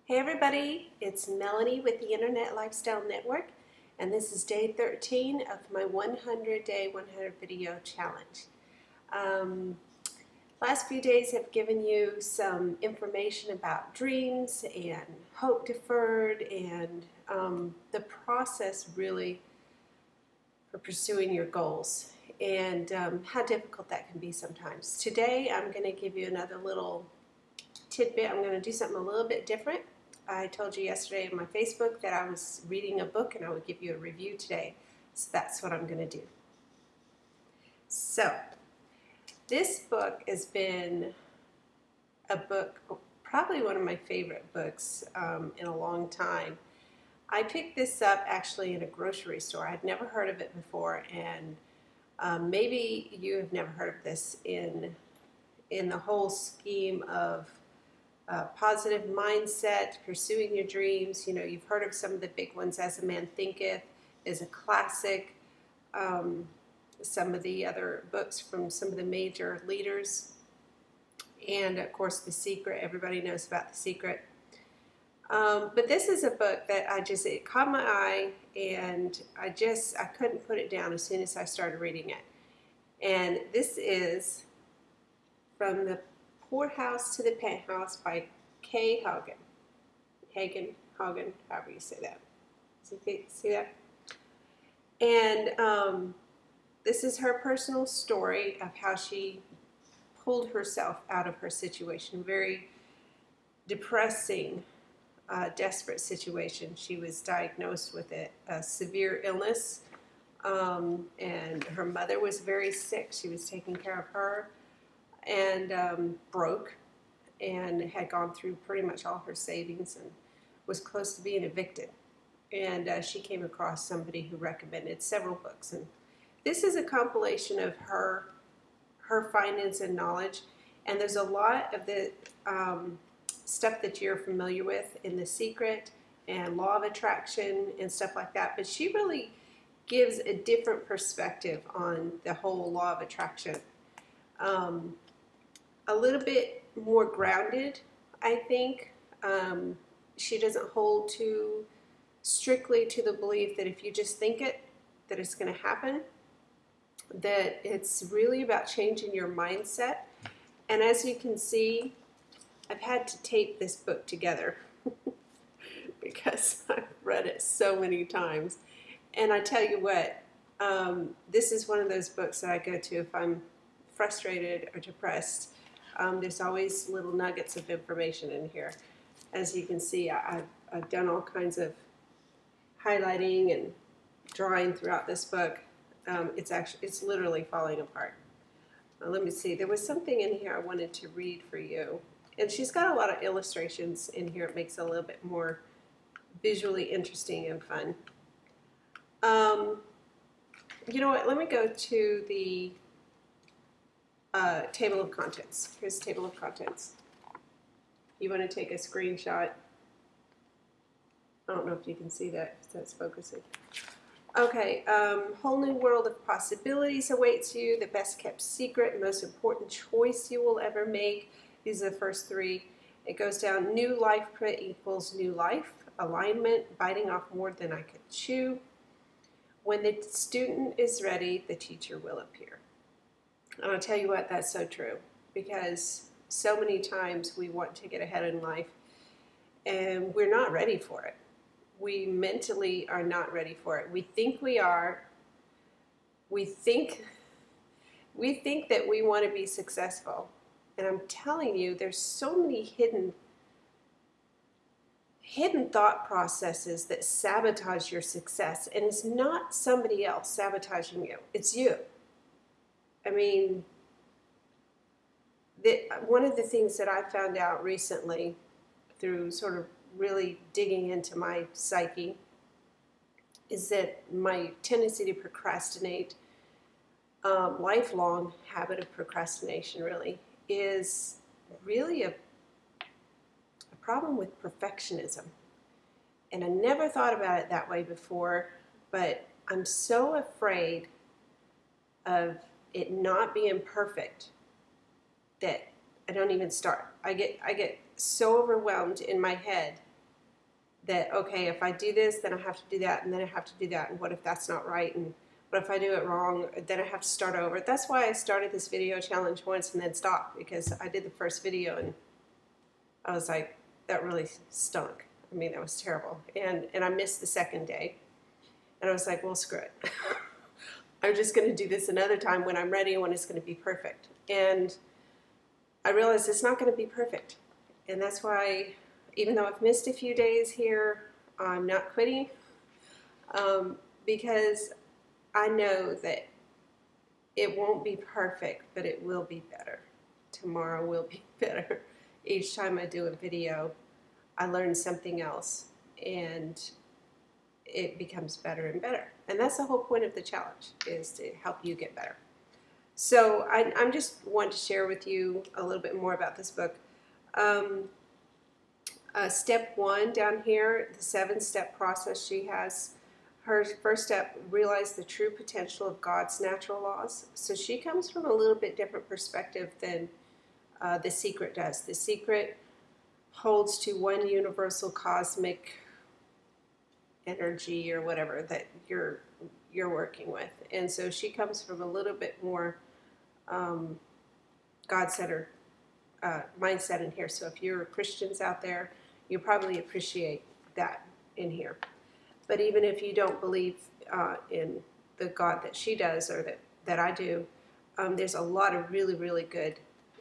Hey everybody, it's Melanie with the Internet Lifestyle Network, and this is day 13 of my 100 Day 100 Video Challenge. Last few days have given you some information about dreams and hope deferred and the process really for pursuing your goals and how difficult that can be sometimes. Today I'm going to give you another little tidbit. I'm going to do something a little bit different. I told you yesterday on my Facebook that I was reading a book and I would give you a review today. So that's what I'm going to do. So this book has been a book, probably one of my favorite books in a long time. I picked this up actually in a grocery store. I'd never heard of it before, and maybe you have never heard of this in the whole scheme of positive mindset, pursuing your dreams. You know, you've heard of some of the big ones. As a Man Thinketh is a classic. Some of the other books from some of the major leaders. And of course, The Secret. Everybody knows about The Secret. But this is a book that it caught my eye, and I couldn't put it down as soon as I started reading it. And this is From the Poorhouse to the Penthouse by Haugen. Haugen, however you say that. See that? And this is her personal story of how she pulled herself out of her situation. Very depressing, desperate situation. She was diagnosed with a severe illness, and her mother was very sick. She was taking care of her, and broke, and had gone through pretty much all her savings and was close to being evicted. And she came across somebody who recommended several books, and this is a compilation of her findings and knowledge. And there's a lot of the stuff that you're familiar with in The Secret and Law of Attraction and stuff like that, but she really gives a different perspective on the whole Law of Attraction. A little bit more grounded, I think. She doesn't hold too strictly to the belief that if you just think it, that it's going to happen. That it's really about changing your mindset. And as you can see, I've had to tape this book together because I've read it so many times. And I tell you what, this is one of those books that I go to if I'm frustrated or depressed. There's always little nuggets of information in here. As you can see, I've done all kinds of highlighting and drawing throughout this book. It's literally falling apart. Let me see. There was something in here I wanted to read for you. And she's got a lot of illustrations in here. It makes it a little bit more visually interesting and fun. You know what? Let me go to the table of contents. Here's the table of contents. You want to take a screenshot. I don't know if you can see that, if that's focusing. Okay, whole new world of possibilities awaits you. The best kept secret, most important choice you will ever make. These are the first three. It goes down: new life print equals new life. Alignment, biting off more than I could chew. When the student is ready, the teacher will appear. And I'll tell you what, that's so true, because so many times we want to get ahead in life and we're not ready for it. We mentally are not ready for it. We think we are. We think that we want to be successful. And I'm telling you, there's so many hidden thought processes that sabotage your success. And it's not somebody else sabotaging you. It's you. I mean, one of the things that I found out recently through sort of really digging into my psyche is that my tendency to procrastinate, lifelong habit of procrastination really, is really a problem with perfectionism. And I never thought about it that way before, but I'm so afraid of it not being perfect that I don't even start. I get so overwhelmed in my head that, okay, if I do this, then I have to do that, and then I have to do that, and what if that's not right, and what if I do it wrong, then I have to start over. That's why I started this video challenge once and then stopped, because I did the first video and I was like, that really stunk. I mean, that was terrible. And I missed the second day. And I was like, well, screw it. I'm just going to do this another time when I'm ready, when it's going to be perfect. And I realized it's not going to be perfect. And that's why, even though I've missed a few days here, I'm not quitting, because I know that it won't be perfect, but it will be better. Tomorrow will be better. Each time I do a video, I learn something else, and it becomes better and better. And that's the whole point of the challenge, is to help you get better. So I'm just want to share with you a little bit more about this book. Step 1 down here, the 7-step process she has. Her first step, realize the true potential of God's natural laws. So she comes from a little bit different perspective than The Secret does. The Secret holds to one universal cosmic energy or whatever that you're working with. And so she comes from a little bit more God-centered mindset in here. So if you're Christians out there, you probably appreciate that in here. But even if you don't believe in the God that she does, or that I do, there's a lot of really, really good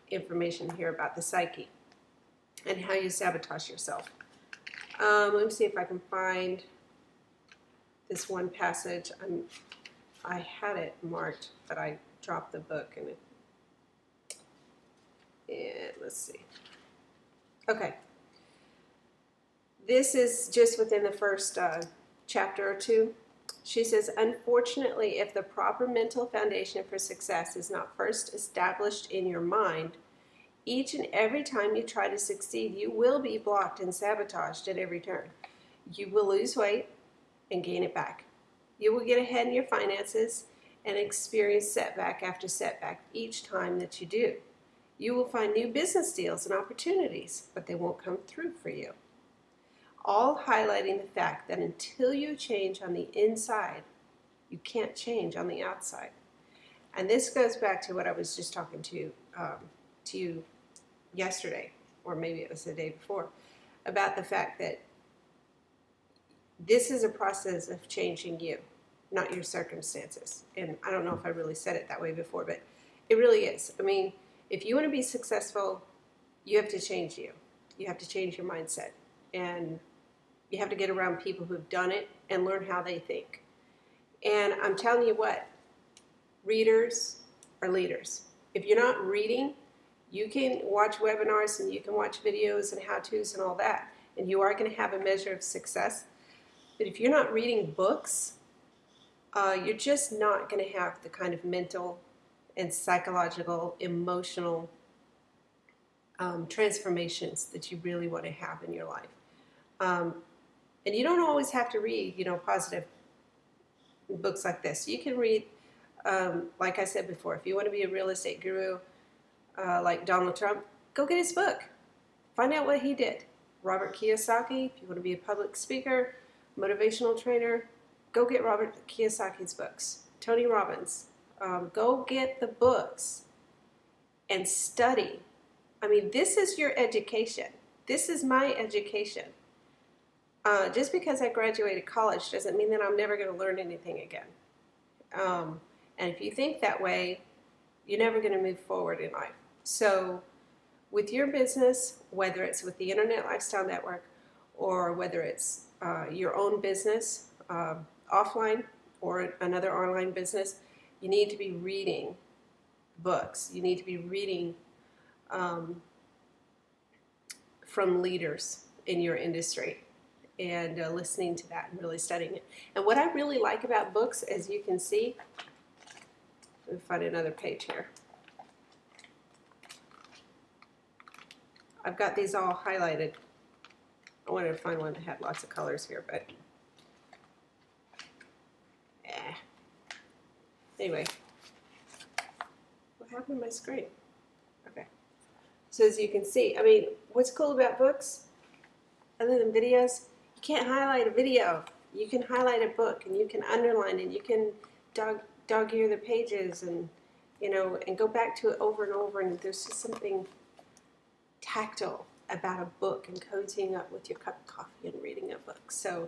information here about the psyche and how you sabotage yourself. Let me see if I can find this one passage. I had it marked, but I dropped the book, and let's see. Okay. This is just within the first chapter or two. She says, unfortunately, if the proper mental foundation for success is not first established in your mind, each and every time you try to succeed, you will be blocked and sabotaged at every turn. You will lose weight and gain it back. You will get ahead in your finances and experience setback after setback each time that you do. You will find new business deals and opportunities, but they won't come through for you. All highlighting the fact that until you change on the inside, you can't change on the outside. And this goes back to what I was just talking to you yesterday, or maybe it was the day before, about the fact that this is a process of changing you, not your circumstances. And I don't know if I really said it that way before, but it really is. I mean, if you want to be successful, you have to change you. You have to change your mindset. And you have to get around people who've done it and learn how they think. And I'm telling you what, readers are leaders. If you're not reading, you can watch webinars and you can watch videos and how-tos and all that, and you are going to have a measure of success. But if you're not reading books, you're just not going to have the kind of mental and psychological, emotional transformations that you really want to have in your life. And you don't always have to read, positive books like this. You can read, like I said before, if you want to be a real estate guru like Donald Trump, go get his book. Find out what he did. Robert Kiwosaki, if you want to be a public speaker, motivational trainer, go get Robert Kiyosaki's books. Tony Robbins, go get the books and study. I mean, this is your education. This is my education. Just because I graduated college doesn't mean that I'm never going to learn anything again. And if you think that way, you're never going to move forward in life. So with your business, whether it's with the Internet Lifestyle Network or whether it's your own business, offline or another online business, you need to be reading books. You need to be reading from leaders in your industry and listening to that and really studying it. And what I really like about books, as you can see, let me find another page here. I've got these all highlighted. I wanted to find one that had lots of colors here, but anyway, what happened to my screen? Okay. So as you can see, I mean, what's cool about books, other than videos, you can't highlight a video, you can highlight a book, and you can underline it. You can dog-ear the pages, and and go back to it over and over. And there's just something tactile about a book and cozying up with your cup of coffee and reading a book. So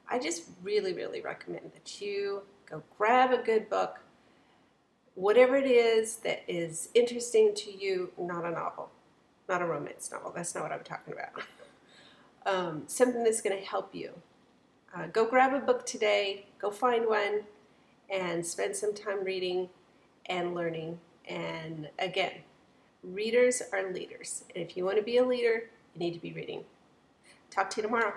I just really, really recommend that you go grab a good book, whatever it is that is interesting to you. Not a novel, not a romance novel. That's not what I'm talking about. Something that's going to help you. Go grab a book today, go find one, and spend some time reading and learning. And again, readers are leaders. And if you want to be a leader, you need to be reading. Talk to you tomorrow.